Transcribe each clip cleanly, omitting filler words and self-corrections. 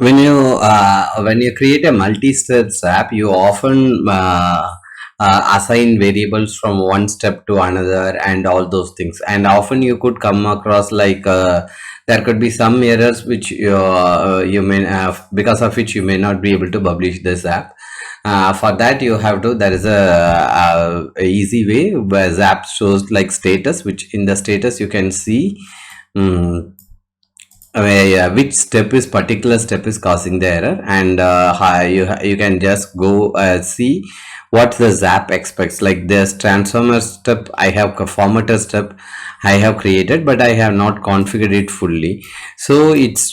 When you create a multi-steps app, you often assign variables from one step to another and all those things, and often you could come across like there could be some errors which you may because of which you may not be able to publish this app. For that, you have to, there is a easy way where Zap shows like status, which in the status you can see um, yeah, which particular step is causing the error, and you can just go see what the Zap expects. Like this transformer step, I have formatter step I have created, but I have not configured it fully. So it's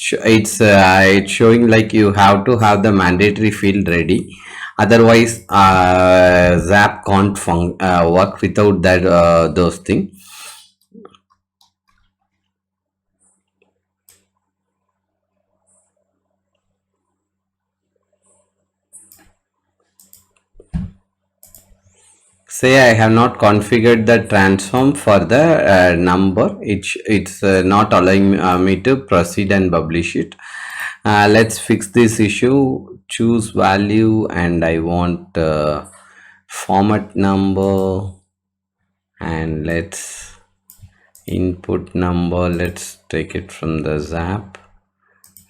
showing like you have to have the mandatory field ready. Otherwise, Zap can't work without that those things. Say I have not configured the transform for the number. It's not allowing me to proceed and publish it. Let's fix this issue. Choose value, and I want format number, and let's input number. Let's take it from the Zap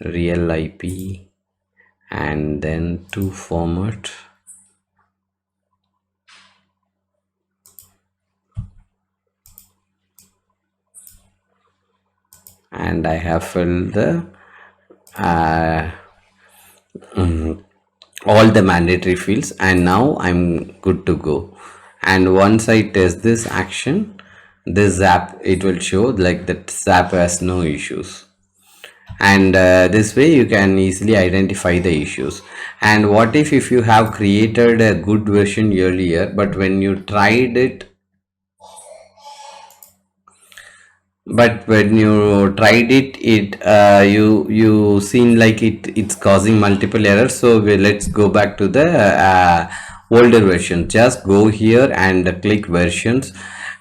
real IP, and then to format. And I have filled the uh, all the mandatory fields, and now I'm good to go. And once I test this action, this Zap, it will show like that Zap has no issues. And this way you can easily identify the issues. And what if you have created a good version earlier, but when you tried it, you seem like it's causing multiple errors. So let's go back to the older version. Just go here and click versions,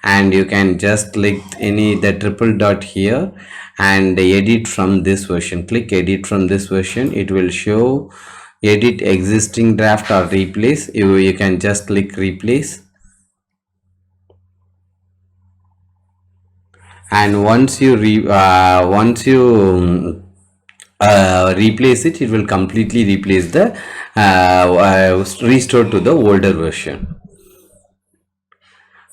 and you can just click the triple dot here and edit from this version. Click edit from this version. It will show edit existing draft or replace. You can just click replace, and once you replace it, it will completely replace the restore to the older version.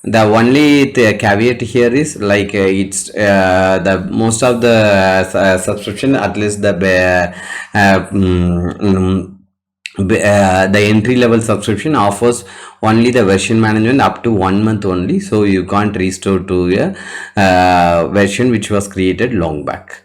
The only caveat here is like it's the most of the subscription, at least the the entry level subscription offers only the version management up to 1 month only, so you can't restore to a version which was created long back.